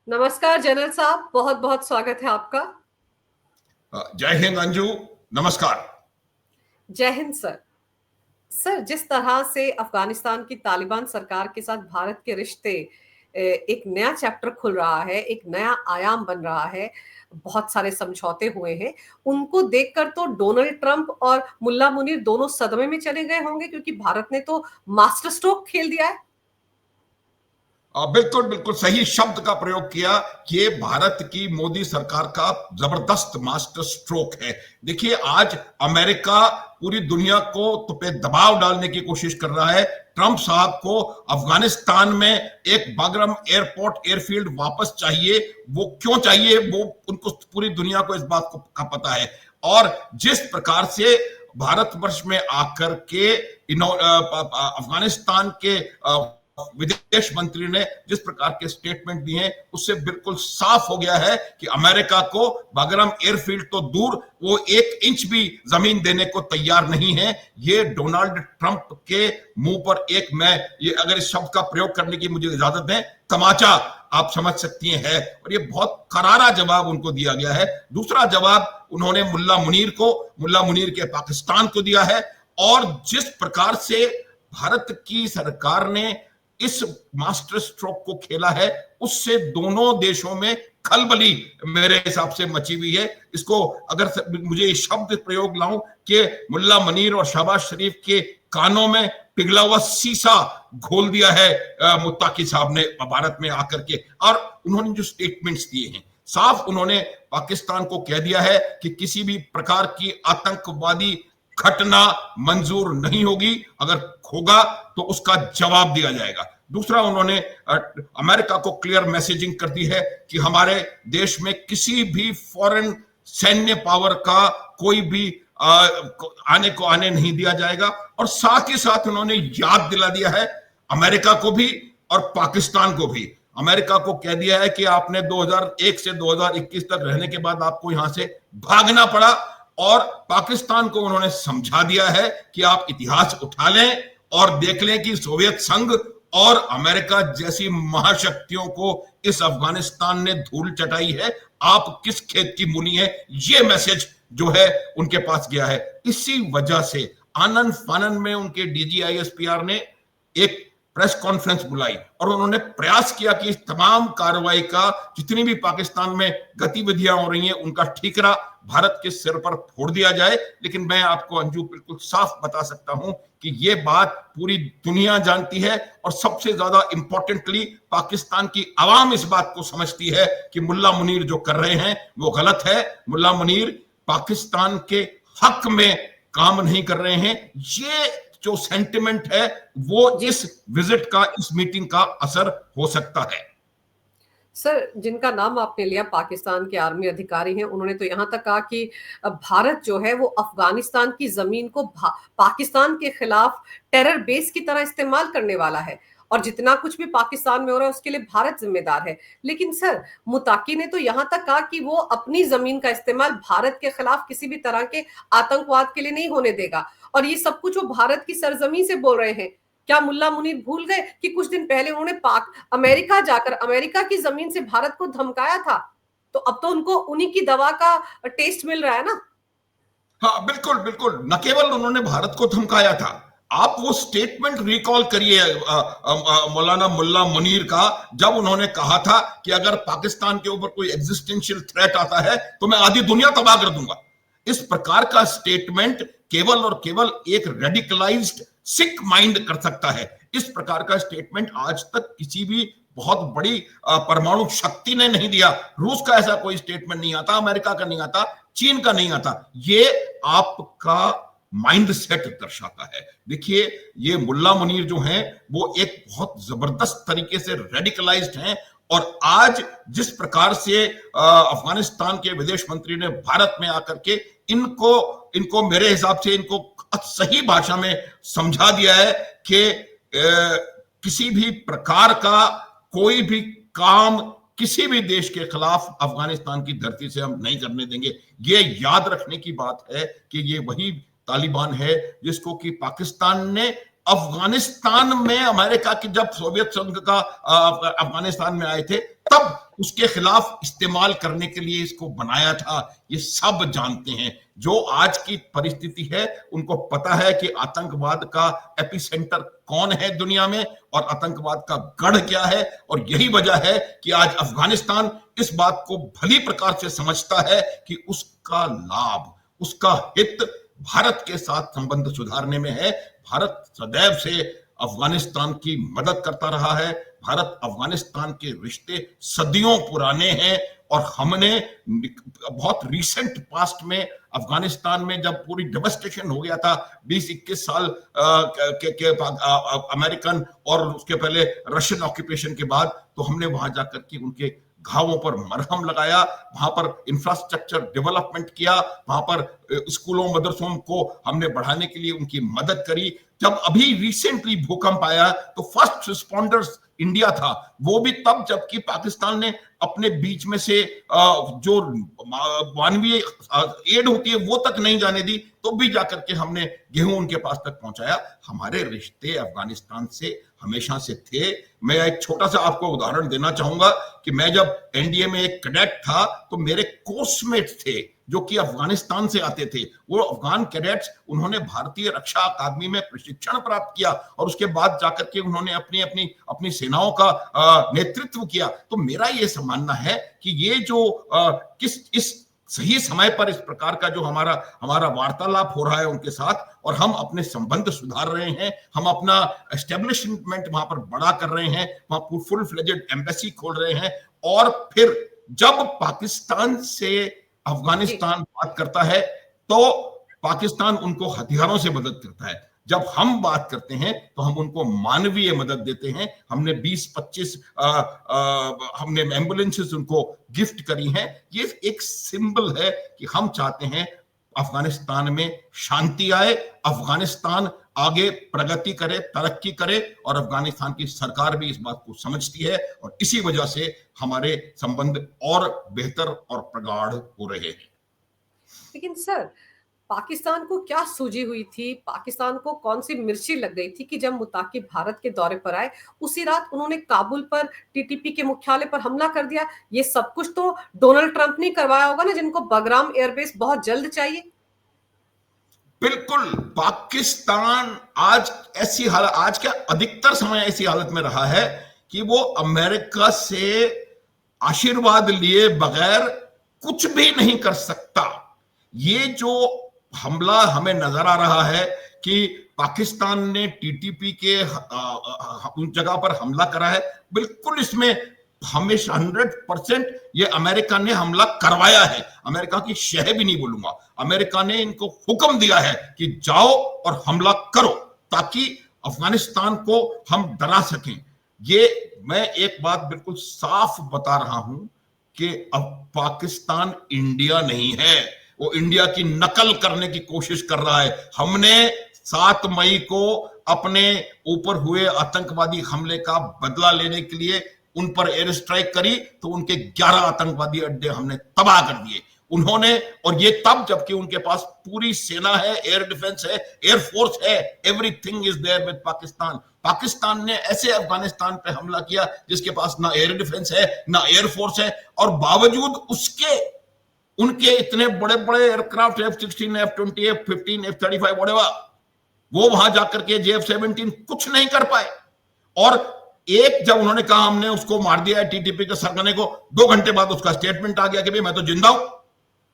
नमस्कार जनरल साहब, बहुत बहुत स्वागत है आपका। जय हिंद अंजू, नमस्कार। जय हिंद सर। सर, जिस तरह से अफगानिस्तान की तालिबान सरकार के साथ भारत के रिश्ते एक नया चैप्टर खुल रहा है, एक नया आयाम बन रहा है, बहुत सारे समझौते हुए हैं, उनको देखकर तो डोनाल्ड ट्रंप और मुल्ला मुनीर दोनों सदमे में चले गए होंगे, क्योंकि भारत ने तो मास्टर स्ट्रोक खेल दिया है। बिल्कुल बिल्कुल सही शब्द का प्रयोग किया कि ये भारत की मोदी सरकार का जबरदस्त मास्टर स्ट्रोक है। देखिए, आज अमेरिका पूरी दुनिया को तो पे दबाव डालने की कोशिश कर रहा है। ट्रंप साहब को अफगानिस्तान में एक बागरम एयरपोर्ट एयरफील्ड वापस चाहिए। वो क्यों चाहिए, वो उनको पूरी दुनिया को इस बात का पता है। और जिस प्रकार से भारतवर्ष में आकर के अफगानिस्तान के विदेश मंत्री ने जिस प्रकार के स्टेटमेंट दिए हैं, उससे बिल्कुल साफ हो गया है कि अमेरिका को बागरम एयरफील्ड तो दूर, वो 1 इंच भी जमीन देने को तैयार नहीं है। ये डोनाल्ड ट्रंप के मुंह पर एक, मैं ये अगर इस शब्द का प्रयोग करने की मुझे इजाजत दें, तमाचा आप समझ सकती हैं। और ये बहुत करारा जवाब उनको दिया गया है। दूसरा जवाब उन्होंने मुल्ला मुनीर के पाकिस्तान को दिया है। और जिस प्रकार से भारत की सरकार ने इस मास्टर स्ट्रोक को खेला है, उससे दोनों देशों में खलबली मेरे हिसाब से मची हुई है। इसको अगर मुझे शब्द प्रयोग लाऊं कि मुल्ला मुनीर और शहबाज शरीफ के कानों में पिघला हुआ शीशा घोल दिया है मुत्ताकी साहब ने भारत में आकर के। और उन्होंने जो स्टेटमेंट्स दिए हैं, साफ उन्होंने पाकिस्तान को कह दिया है कि किसी भी प्रकार की आतंकवादी घटना मंजूर नहीं होगी, अगर होगा तो उसका जवाब दिया जाएगा। दूसरा, उन्होंने अमेरिका को क्लियर मैसेजिंग कर दी है कि हमारे देश में किसी भी फॉरेन सैन्य पावर का कोई भी आने नहीं दिया जाएगा। और साथ ही साथ उन्होंने याद दिला दिया है अमेरिका को भी और पाकिस्तान को भी। अमेरिका को कह दिया है कि आपने 2001 से 2021 तक रहने के बाद आपको यहां से भागना पड़ा। और पाकिस्तान को उन्होंने समझा दिया है कि आप इतिहास उठा लें और देख लें कि सोवियत संघ और अमेरिका जैसी महाशक्तियों को इस अफगानिस्तान ने धूल चटाई है, आप किस खेत की मूली है। यह मैसेज जो है उनके पास गया है। इसी वजह से आनंद फानन में उनके डीजीआईएसपीआर ने एक प्रेस कॉन्फ्रेंस बुलाई और उन्होंने प्रयास किया कि इस तमाम कार्रवाई का, जितनी भी पाकिस्तान में गतिविधियां हो रही हैं, उनका ठीकरा भारत के सिर पर फोड़ दिया जाए। लेकिन मैं आपको अंजू बिल्कुल साफ बता सकता हूं कि ये बात पूरी दुनिया जानती है और सबसे ज्यादा इंपॉर्टेंटली पाकिस्तान की आवाम इस बात को समझती है कि मुल्ला मुनीर जो कर रहे हैं वो गलत है। मुल्ला मुनीर पाकिस्तान के हक में काम नहीं कर रहे हैं। ये जो सेंटिमेंट है वो इस विजिट का, इस मीटिंग का असर हो सकता है। सर, जिनका नाम आपने लिया, पाकिस्तान के आर्मी अधिकारी हैं, उन्होंने तो यहां तक कहा कि भारत जो है वो अफगानिस्तान की जमीन को पाकिस्तान के खिलाफ टेरर बेस की तरह इस्तेमाल करने वाला है और जितना कुछ भी पाकिस्तान में हो रहा है उसके लिए भारत जिम्मेदार है। लेकिन सर, मुताकी ने तो यहां तक कहा कि वो अपनी जमीन का इस्तेमाल भारत के खिलाफ किसी भी तरह के आतंकवाद के लिए नहीं होने देगा, और ये सब कुछ वो भारत की सरजमीन से बोल रहे हैं। क्या मुल्ला मुनीर भूल गए कि कुछ दिन पहले उन्होंने अमेरिका जाकर अमेरिका की जमीन से भारत को धमकाया था? तो अब तो उनको उन्हीं की दवा का टेस्ट मिल रहा है ना। हाँ, बिल्कुल बिल्कुल। न केवल उन्होंने भारत को धमकाया था, आप वो स्टेटमेंट रिकॉल करिए मौलाना मुल्ला मुनीर का, जब उन्होंने कहा था कि अगर पाकिस्तान के ऊपर कोई एग्जिस्टेंशियल थ्रेट आता है तो मैं आधी दुनिया तबाह कर दूंगा। इस प्रकार का स्टेटमेंट केवल और केवल एक रेडिकलाइज्ड सिक माइंड कर सकता है। इस प्रकार का स्टेटमेंट आज तक किसी भी बहुत बड़ी परमाणु शक्ति ने नहीं दिया। रूस का ऐसा कोई स्टेटमेंट नहीं आता, अमेरिका का नहीं आता, चीन का नहीं आता। ये आपका माइंड सेट दर्शाता है। देखिए, ये मुल्ला मुनीर जो हैं वो एक बहुत जबरदस्त तरीके से रेडिकलाइज्ड हैं। और आज जिस प्रकार से अफगानिस्तान के विदेश मंत्री ने भारत में आकर के इनको मेरे हिसाब से इनको सही भाषा में समझा दिया है कि किसी भी प्रकार का कोई भी काम किसी भी देश के खिलाफ अफगानिस्तान की धरती से हम नहीं करने देंगे। ये याद रखने की बात है कि ये वही तालिबान है जिसको कि पाकिस्तान ने अफगानिस्तान में अमेरिका की जब सोवियत संघ का अफगानिस्तान में आए थे तब उसके खिलाफ इस्तेमाल करने के लिए इसको बनाया था। ये सब जानते हैं। जो आज की परिस्थिति है उनको पता है कि आतंकवाद का एपिसेंटर कौन है दुनिया में और आतंकवाद का गढ़ क्या है। और यही वजह है कि आज अफगानिस्तान इस बात को भली प्रकार से समझता है कि उसका लाभ, उसका हित भारत के साथ संबंध सुधारने में है। भारत सदैव से अफगानिस्तान की मदद करता रहा है। भारत अफगानिस्तान के रिश्ते सदियों पुराने हैं और हमने बहुत रिसेंट पास्ट में अफगानिस्तान में जब पूरी डेवस्टेशन हो गया था 20-21 साल के अमेरिकन और उसके पहले रशियन ऑक्यूपेशन के बाद, तो हमने वहां जाकर के उनके घावों पर मरहम लगाया, वहां पर इंफ्रास्ट्रक्चर डेवलपमेंट किया, वहां पर स्कूलों मदरसों को हमने बढ़ाने के लिए उनकी मदद करी। जब अभी रिसेंटली भूकंप आया तो फर्स्ट रिस्पॉन्डर्स इंडिया था, वो भी तब जबकि पाकिस्तान ने अपने बीच में से जो मानवीय एड होती है वो तक नहीं जाने दी, तो भी जाकर के हमने गेहूं उनके पास तक पहुंचाया। हमारे रिश्ते अफगानिस्तान से हमेशा से थे। मैं एक छोटा सा आपको उदाहरण देना चाहूंगा कि मैं जब एनडीए में एक कैडेट था तो मेरे कोर्समेट थे जो कि अफगानिस्तान से आते थे। वो अफगान कैडेट्स, उन्होंने भारतीय रक्षा अकादमी में प्रशिक्षण प्राप्त किया और उसके बाद जाकर के उन्होंने अपनी अपनी अपनी सेनाओं का नेतृत्व किया। तो मेरा ये मानना है कि ये जो इस सही समय पर इस प्रकार का जो हमारा वार्तालाप हो रहा है उनके साथ, और हम अपने संबंध सुधार रहे हैं, हम अपना एस्टेब्लिशमेंट वहां पर बड़ा कर रहे हैं, वहां फुल फ्लेजेड एम्बेसी खोल रहे हैं। और फिर जब पाकिस्तान से अफगानिस्तान बात करता है तो पाकिस्तान उनको हथियारों से मदद करता है। जब हम बात करते हैं तो हम उनको मानवीय मदद देते हैं। हमने 20-25 हमने एम्बुलेंसेस उनको गिफ्ट करी हैं। ये एक सिंबल है कि हम चाहते हैं अफगानिस्तान में शांति आए, अफगानिस्तान आगे प्रगति करे, तरक्की करे, और अफगानिस्तान की सरकार भी इस बात को समझती है और इसी वजह से हमारे संबंध और बेहतर और प्रगाढ़ हो रहे हैं। लेकिन सर, पाकिस्तान को क्या सूझी हुई थी, पाकिस्तान को कौन सी मिर्ची लग गई थी कि जब मुत्ताकी भारत के दौरे पर आए उसी रात उन्होंने काबुल पर टीटीपी के मुख्यालय पर हमला कर दिया? ये सब कुछ तो डोनाल्ड ट्रंप ने करवाया होगा ना, जिनको बगराम एयरबेस बहुत जल्द चाहिए। बिल्कुल, पाकिस्तान आज ऐसी हालत, आज क्या अधिकतर समय ऐसी हालत में रहा है कि वो अमेरिका से आशीर्वाद लिए बगैर कुछ भी नहीं कर सकता। ये जो हमला हमें नजर आ रहा है कि पाकिस्तान ने टीटीपी के उन जगह पर हमला करा है, बिल्कुल इसमें हमेशा 100% ये अमेरिका ने हमला करवाया है। अमेरिका की शह भी नहीं बोलूंगा, अमेरिका ने इनको हुक्म दिया है कि जाओ और हमला करो ताकि अफगानिस्तान को हम डरा सकें। ये मैं एक बात बिल्कुल साफ बता रहा हूं कि अब पाकिस्तान इंडिया नहीं है, वो इंडिया की नकल करने की कोशिश कर रहा है। हमने 7 मई को अपने ऊपर हुए आतंकवादी हमले का बदला लेने के लिए उन पर एयर स्ट्राइक करी तो उनके 11 आतंकवादी अड्डे हमने तबाह कर दिए उन्होंने। और ये तब जबकि उनके पास पूरी सेना है, एयर डिफेंस है, एयर फोर्स है, everything is there with Pakistan. Pakistan ने ऐसे अफगानिस्तान पे हमला किया जिसके पास ना एयर डिफेंस है ना एयर फोर्स है, और बावजूद उसके उनके इतने बड़े बड़े aircraft F-16, F-20, F-15, F-35 whatever, वो वहां जाकर के JF-17 कुछ नहीं कर पाए। और एक जब उन्होंने कहा हमने उसको मार दिया है टीटीपी के सरगने को, 2 घंटे बाद उसका स्टेटमेंट आ गया कि भाई मैं तो जिंदा हूं।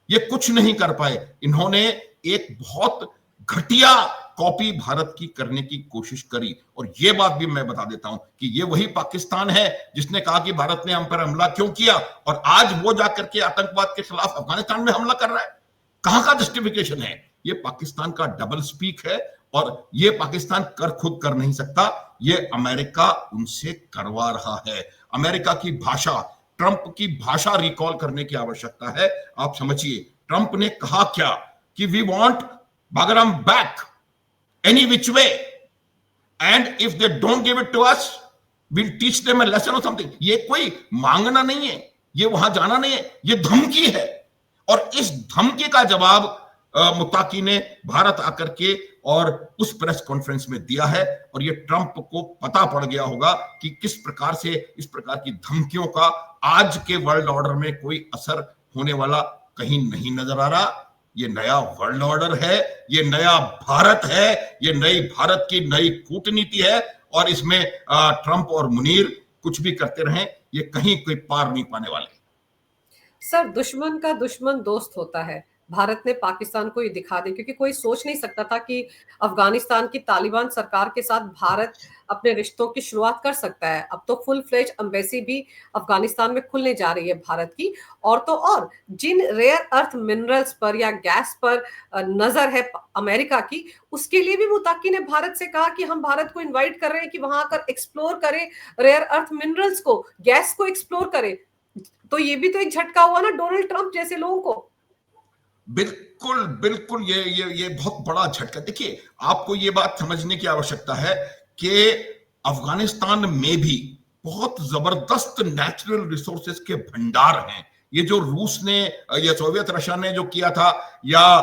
ये कुछ नहीं कर पाए। इन्होंने एक बहुत घटिया कॉपी भारत की करने की कोशिश करी। और ये बात भी मैं बता देता हूं कि ये वही पाकिस्तान है जिसने कहा कि भारत ने हम पर हमला क्यों किया, और आज वो जाकर के आतंकवाद के खिलाफ अफगानिस्तान में हमला कर रहा है। कहां का जस्टिफिकेशन है? ये पाकिस्तान का डबल स्पीक है, और ये पाकिस्तान खुद कर नहीं सकता, ये अमेरिका उनसे करवा रहा है। अमेरिका की भाषा, ट्रंप की भाषा रिकॉल करने की आवश्यकता है। आप समझिए ट्रंप ने कहा क्या कि we want Bagram back any which way, and if they don't give it to us will teach them a lesson or something. ये कोई मांगना नहीं है, ये वहां जाना नहीं है, ये धमकी है। और इस धमकी का जवाब मुत्ताकी ने भारत आकर के और उस प्रेस कॉन्फ्रेंस में दिया है। और ये ट्रंप को पता पड़ गया होगा कि किस प्रकार से इस प्रकार की धमकियों का आज के वर्ल्ड ऑर्डर में कोई असर होने वाला कहीं नहीं नजर आ रहा। ये नया वर्ल्ड ऑर्डर है, ये नया भारत है, ये नई भारत की नई कूटनीति है। और इसमें ट्रंप और मुनीर कुछ भी करते रहें, ये कहीं कोई पार नहीं पाने वाले। सर, दुश्मन का दुश्मन दोस्त होता है। भारत ने पाकिस्तान को ये दिखा दी, क्योंकि कोई सोच नहीं सकता था कि अफगानिस्तान की तालिबान सरकार के साथ भारत अपने रिश्तों की शुरुआत कर सकता है। अब तो फुल फ्लेज एम्बेसी भी अफगानिस्तान में खुलने जा रही है भारत की। और तो और जिन रेयर अर्थ मिनरल्स पर या गैस पर नजर है अमेरिका की, उसके लिए भी मुत्ताकी ने भारत से कहा कि हम भारत को इनवाइट कर रहे हैं कि वहां आकर एक्सप्लोर करें, रेयर अर्थ मिनरल्स को, गैस को एक्सप्लोर करें। तो ये भी तो एक झटका हुआ ना डोनाल्ड ट्रंप जैसे लोगों को। बिल्कुल बिल्कुल, ये बहुत बड़ा झटका। देखिए, आपको ये बात समझने की आवश्यकता है कि अफगानिस्तान में भी बहुत जबरदस्त नेचुरल रिसोर्सेज के भंडार हैं। ये जो रूस ने या सोवियत रशिया ने जो किया था, या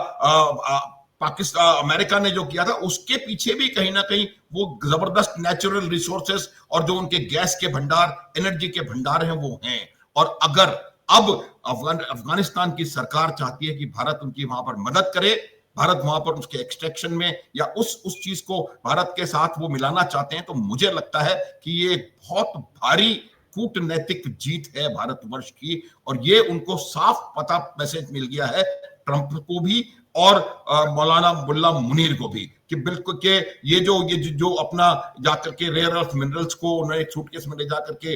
पाकिस्तान अमेरिका ने जो किया था, उसके पीछे भी कहीं ना कहीं वो जबरदस्त नेचुरल रिसोर्सेज और जो उनके गैस के भंडार, एनर्जी के भंडार हैं, वो हैं। और अगर अब अफगानिस्तान की सरकार चाहती है कि भारत उनकी वहां पर मदद करे, भारत वहां पर उसके एक्सट्रैक्शन में या उस चीज को भारत के साथ वो मिलाना चाहते हैं, तो मुझे लगता है कि ये बहुत भारी कूटनैतिक जीत है भारतवर्ष की। और ये उनको साफ पता मैसेज मिल गया है, ट्रंप को भी और मौलाना मुल्ला मुनीर को भी, कि बिल्कुल के ये जो अपना जाकर के रेयर अर्थ मिनरल्स को उन्होंने एक सूटकेस में ले जाकर के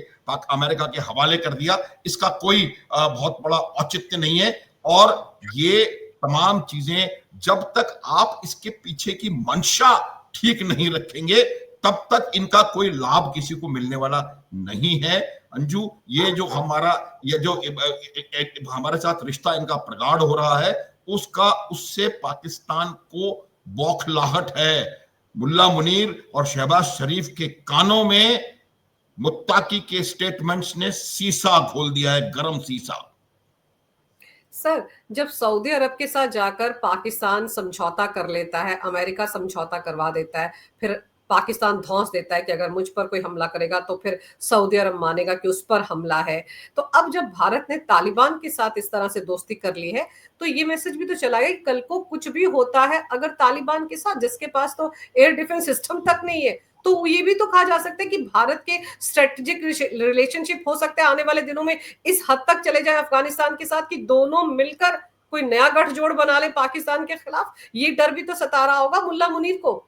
अमेरिका के हवाले कर दिया, इसका कोई बहुत बड़ा औचित्य नहीं है। और ये तमाम चीजें जब तक आप इसके पीछे की मंशा ठीक नहीं रखेंगे, तब तक इनका कोई लाभ किसी को मिलने वाला नहीं है। अंजू, ये जो हमारे साथ रिश्ता इनका प्रगाढ़ हो रहा है, उससे पाकिस्तान को बौखलाहट है। मुल्ला मुनीर और शहबाज शरीफ के कानों में मुत्ताकी के स्टेटमेंट्स ने सीसा खोल दिया है, गरम सीसा। सर, जब सऊदी अरब के साथ जाकर पाकिस्तान समझौता कर लेता है, अमेरिका समझौता करवा देता है, फिर पाकिस्तान धौंस देता है कि अगर मुझ पर कोई हमला करेगा तो फिर सऊदी अरब मानेगा कि उस पर हमला है। तो अब जब भारत ने तालिबान के साथ इस तरह से दोस्ती कर ली है, तो ये मैसेज भी तो चला है कि कल को कुछ भी होता है अगर तालिबान के साथ, जिसके पास तो एयर डिफेंस सिस्टम तक नहीं है, तो ये भी तो कहा जा सकता है कि भारत के स्ट्रेटेजिक रिलेशनशिप हो सकता है आने वाले दिनों में इस हद तक चले जाए अफगानिस्तान के साथ कि दोनों मिलकर कोई नया गठजोड़ बना ले पाकिस्तान के खिलाफ। ये डर भी तो सता रहा होगा मुल्ला मुनीर को।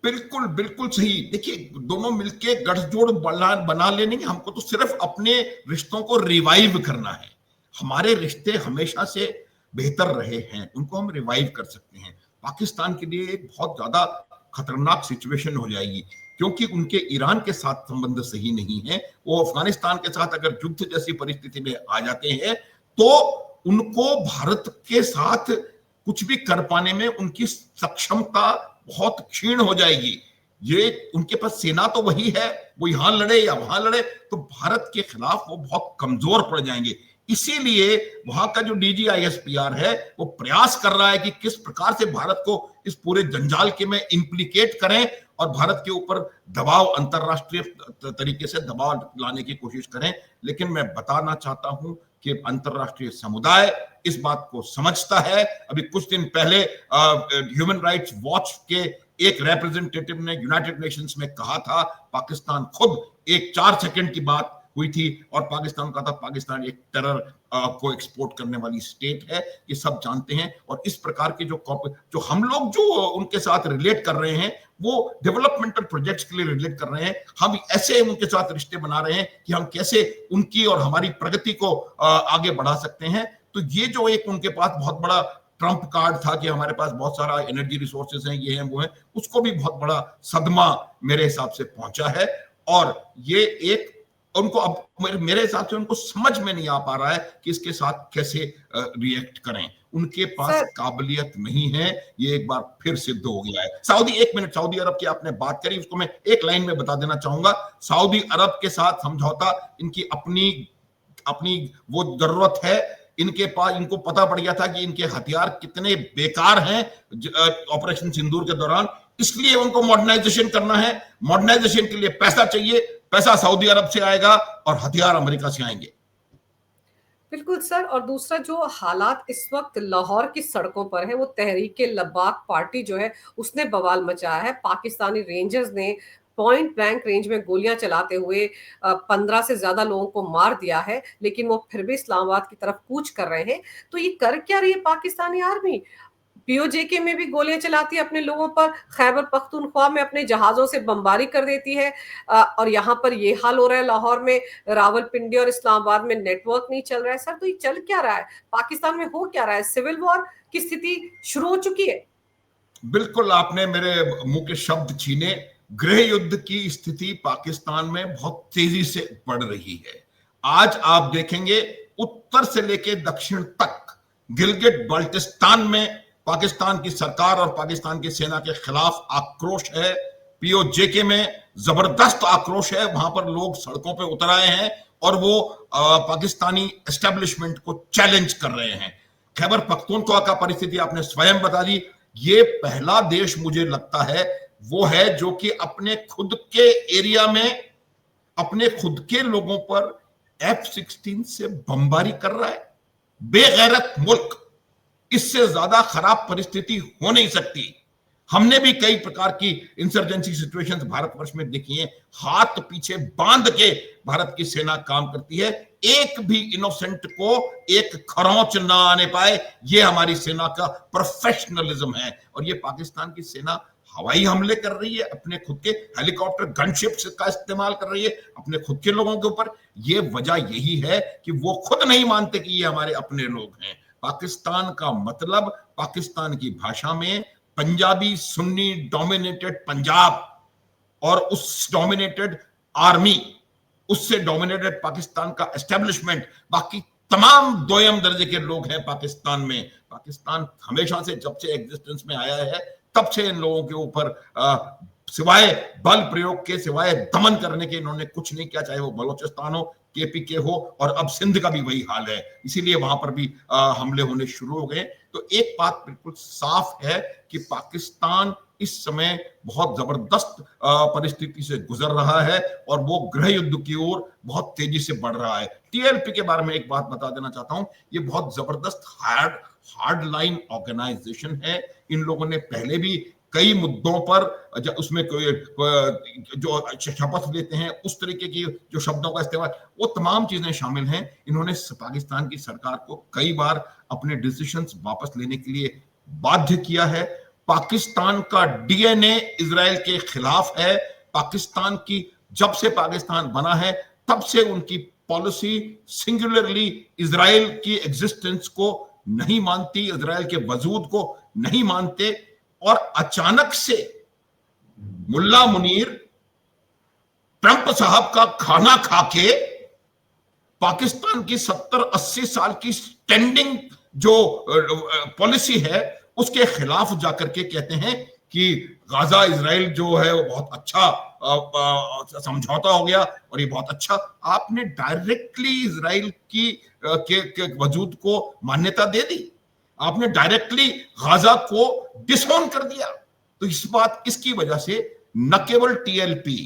बिल्कुल बिल्कुल सही। देखिए, दोनों मिलके गठजोड़ बना लेने, हमको तो सिर्फ अपने रिश्तों को रिवाइव करना है। हमारे रिश्ते हमेशा से बेहतर रहे हैं, उनको हम रिवाइव कर सकते हैं। पाकिस्तान के लिए एक बहुत ज्यादा खतरनाक सिचुएशन हो जाएगी, क्योंकि उनके ईरान के साथ संबंध सही नहीं है। वो अफगानिस्तान के साथ अगर युद्ध जैसी परिस्थिति में आ जाते हैं, तो उनको भारत के साथ कुछ भी कर पाने में उनकी सक्षमता बहुत क्षीण हो जाएगी। ये उनके पास सेना तो वही है, वो यहां लड़े या वहां लड़े, तो भारत के खिलाफ वो बहुत कमजोर पड़ जाएंगे। इसीलिए वहां का जो DGISPR है, वो प्रयास कर रहा है कि किस प्रकार से भारत को इस पूरे जंजाल के में इंप्लीकेट करें और भारत के ऊपर दबाव, अंतरराष्ट्रीय तरीके से दबाव लाने की कोशिश करें। लेकिन मैं बताना चाहता हूं कि अंतरराष्ट्रीय समुदाय इस बात को समझता है। अभी कुछ दिन पहले ह्यूमन राइट्स वॉच के एक रिप्रेजेंटेटिव ने यूनाइटेड नेशंस में कहा था, पाकिस्तान खुद एक 4 सेकंड की बात हुई थी और पाकिस्तान का था पाकिस्तान एक टेरर को एक्सपोर्ट करने वाली स्टेट है, ये सब जानते हैं। और इस प्रकार के जो हम लोग जो उनके साथ रिलेट कर रहे हैं, वो डेवलपमेंटल प्रोजेक्ट्स के लिए रिलेट कर रहे हैं। हम ऐसे उनके साथ रिश्ते बना रहे हैं कि हम कैसे उनकी और हमारी प्रगति को आगे बढ़ा सकते हैं। तो ये जो एक उनके पास बहुत बड़ा ट्रंप कार्ड था कि हमारे पास बहुत सारा एनर्जी रिसोर्सेज हैं, ये हैं वो हैं, उसको भी बहुत बड़ा सदमा मेरे हिसाब से पहुंचा है। और ये एक उनको अब मेरे हिसाब से उनको समझ में नहीं आ पा रहा है कि इसके साथ कैसे रिएक्ट करें। उनके पास काबिलियत नहीं है, ये एक बार फिर सिद्ध हो गया है। एक मिनट, सऊदी अरब की आपने बात करी, उसको मैं एक लाइन में बता देना चाहूंगा। सऊदी अरब के साथ समझौता इनकी अपनी अपनी वो जरूरत है, इनके पास, इनको पता पड़ गया था कि इनके हथियार कितने बेकार हैं ऑपरेशन सिंदूर के दौरान, इसलिए उनको मॉडर्नाइजेशन करना है। मॉडर्नाइजेशन के लिए पैसा चाहिए, पैसा सऊदी अरब से आएगा और हथियार अमेरिका से आएंगे। बिल्कुल सर। और दूसरा जो हालात इस वक्त लाहौर की सड़कों पर है, वो तहरीके लब्बाक पार्टी जो है उसने बवाल मचाया है। पाकिस्तानी रेंजर्स ने पॉइंट ब्लैंक रेंज में गोलियां चलाते हुए 15 से ज्यादा लोगों को मार दिया है, लेकिन वो फिर भी इस्लामाबाद की तरफ कूच कर रहे हैं। तो ये कर क्या रही है पाकिस्तानी आर्मी? पीओजेके में भी गोलियां चलाती है अपने लोगों पर, खैबर पख्तूनख्वा में अपने जहाजों से बमबारी कर देती है, और यहाँ पर ये हाल हो रहा है लाहौर में, रावलपिंडी और इस्लामाबाद में नेटवर्क नहीं चल रहा है। सर तो ये चल क्या रहा है पाकिस्तान में, हो क्या रहा है? सिविल वॉर की स्थिति शुरू हो चुकी है। बिल्कुल आपने मेरे मुंह के शब्द छीने। गृह युद्ध की स्थिति पाकिस्तान में बहुत तेजी से बढ़ रही है। आज आप देखेंगे उत्तर से लेकर दक्षिण तक गिलगिट बाल्टिस्तान में पाकिस्तान की सरकार और पाकिस्तान की सेना के खिलाफ आक्रोश है। पीओजेके में जबरदस्त आक्रोश है, वहां पर लोग सड़कों पे उतर आए हैं और वो पाकिस्तानी एस्टेब्लिशमेंट को चैलेंज कर रहे हैं। खैबर पख्तूनख्वा का परिस्थिति आपने स्वयं बता दी। ये पहला देश मुझे लगता है वो है जो कि अपने खुद के एरिया में अपने खुद के लोगों पर F-16 से बमबारी कर रहा है। बेगैरत मुल्क, इससे ज्यादा खराब परिस्थिति हो नहीं सकती। हमने भी कई प्रकार की इंसर्जेंसी सिचुएशंस भारतवर्ष में देखी हैं। हाथ पीछे बांध के भारत की सेना काम करती है, एक भी इनोसेंट को एक खरोंच ना आने पाए, ये हमारी सेना का प्रोफेशनलिज्म है। और ये पाकिस्तान की सेना हवाई हमले कर रही है, अपने खुद के हेलीकॉप्टर गनशिप्स का इस्तेमाल कर रही है अपने खुद के लोगों के ऊपर। ये वजह यही है कि वो खुद नहीं मानते कि ये हमारे अपने लोग हैं। पाकिस्तान का मतलब पाकिस्तान की भाषा में पंजाबी सुन्नी डोमिनेटेड पंजाब और उस डोमिनेटेड आर्मी, उससे डोमिनेटेड पाकिस्तान का एस्टेब्लिशमेंट, बाकी तमाम दोयम दर्जे के लोग हैं पाकिस्तान में। पाकिस्तान हमेशा से जब से एग्जिस्टेंस में आया है तब से इन लोगों के ऊपर सिवाय बल प्रयोग के, सिवाय दमन करने के इन्होंने कुछ नहीं किया, चाहे वो बलोचिस्तान हो, केपीके हो, और अब सिंध का भी वही हाल है। इसीलिए वहां पर भी हमले होने शुरू हो गए। तो एक बात बिल्कुल साफ है कि पाकिस्तान इस समय बहुत जबरदस्त परिस्थिति से गुजर रहा है और वो गृह युद्ध की ओर बहुत तेजी से बढ़ रहा है। टीएलपी के बारे में एक बात बता देना चाहता हूं, ये बहुत जबरदस्त हार्ड लाइन ऑर्गेनाइजेशन है। इन लोगों ने पहले भी कई मुद्दों पर उसमें जो शपथ लेते हैं उस तरीके की जो शब्दों का इस्तेमाल, वो तमाम चीजें शामिल हैं। इन्होंने पाकिस्तान की सरकार को कई बार अपने डिसीजंस वापस लेने के लिए बाध्य किया है। पाकिस्तान का डीएनए इजराइल के खिलाफ है। पाकिस्तान की, जब से पाकिस्तान बना है तब से उनकी पॉलिसी सिंगुलरली इजराइल की एग्जिस्टेंस को नहीं मानती, इजराइल के वजूद को नहीं मानते। और अचानक से मुल्ला मुनीर ट्रंप साहब का खाना खा के पाकिस्तान की 70-80 साल की स्टैंडिंग जो पॉलिसी है उसके खिलाफ जाकर के कहते हैं कि गाजा इजराइल जो है वो बहुत अच्छा समझौता हो गया और ये बहुत अच्छा। आपने डायरेक्टली इजराइल की के वजूद को मान्यता दे दी, आपने डायरेक्टली गाजा को डिसऑन कर दिया। तो इसकी वजह से न केवल टीएलपी,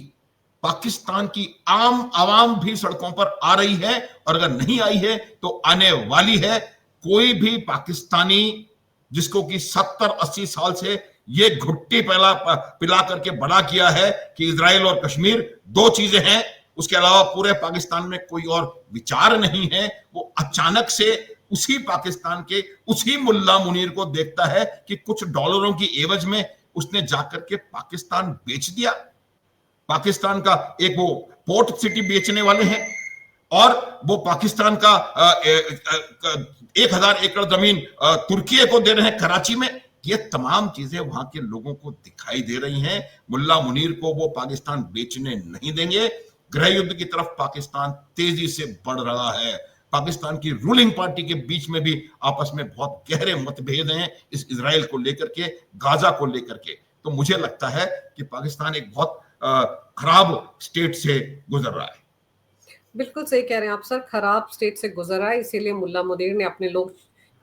पाकिस्तान की आम आवाम भी सड़कों पर आ रही है, और अगर नहीं आई है तो आने वाली है। कोई भी पाकिस्तानी जिसको कि 70-80 साल से ये घुट्टी पिला करके बड़ा किया है कि इजराइल और कश्मीर दो चीजें हैं, उसके अलावा पूरे पाकिस्तान में कोई और विचार नहीं है, वो अचानक से उसी पाकिस्तान के उसी मुल्ला मुनीर को देखता है कि कुछ डॉलरों की एवज में उसने जाकर के पाकिस्तान बेच दिया। पाकिस्तान का एक वो पोर्ट सिटी बेचने वाले हैं और वो पाकिस्तान का 1000 एकड़ जमीन तुर्की को दे रहे हैं कराची में। ये तमाम चीजें वहां के लोगों को दिखाई दे रही हैं। मुल्ला मुनीर को वो पाकिस्तान बेचने नहीं देंगे। गृह युद्ध की तरफ पाकिस्तान तेजी से बढ़ रहा है। पाकिस्तान की रूलिंग पार्टी के बीच में भी आपस में बहुत गहरे मतभेद हैं इस इजराइल को लेकर के, गाजा को लेकर के। तो मुझे लगता है कि पाकिस्तान एक बहुत खराब स्टेट से गुजर रहा है। बिल्कुल सही कह रहे हैं आप सर, खराब स्टेट से गुजर रहा है, इसीलिए मुल्ला मुनीर ने अपने लोग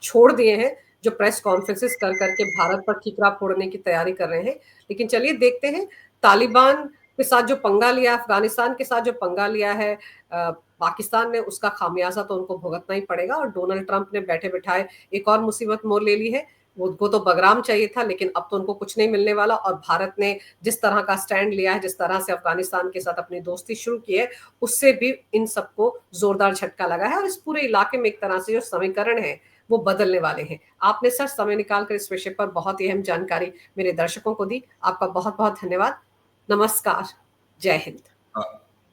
छोड़ दिए हैं, जो प्रेस कॉन्फ्रेंसेस कर करके भारत पर ठीकरा फोड़ने की तैयारी कर रहे हैं। लेकिन चलिए देखते हैं, तालिबान के साथ जो पंगा लिया, अफगानिस्तान के साथ जो पंगा लिया है पाकिस्तान ने, उसका खामियाजा तो उनको भुगतना ही पड़ेगा। और डोनाल्ड ट्रंप ने बैठे बिठाए एक और मुसीबत मोल ले ली है। उनको तो बगराम चाहिए था, लेकिन अब तो उनको कुछ नहीं मिलने वाला। और भारत ने जिस तरह का स्टैंड लिया है, जिस तरह से अफगानिस्तान के साथ अपनी दोस्ती शुरू की है, उससे भी इन सबको जोरदार झटका लगा है। और इस पूरे इलाके में एक तरह से जो समीकरण है वो बदलने वाले हैं। आपने सर समय निकालकर इस विषय पर बहुत ही अहम जानकारी मेरे दर्शकों को दी, आपका बहुत बहुत धन्यवाद। नमस्कार, जय हिंद।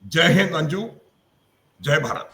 जय हिंद अंजू, जय भारत।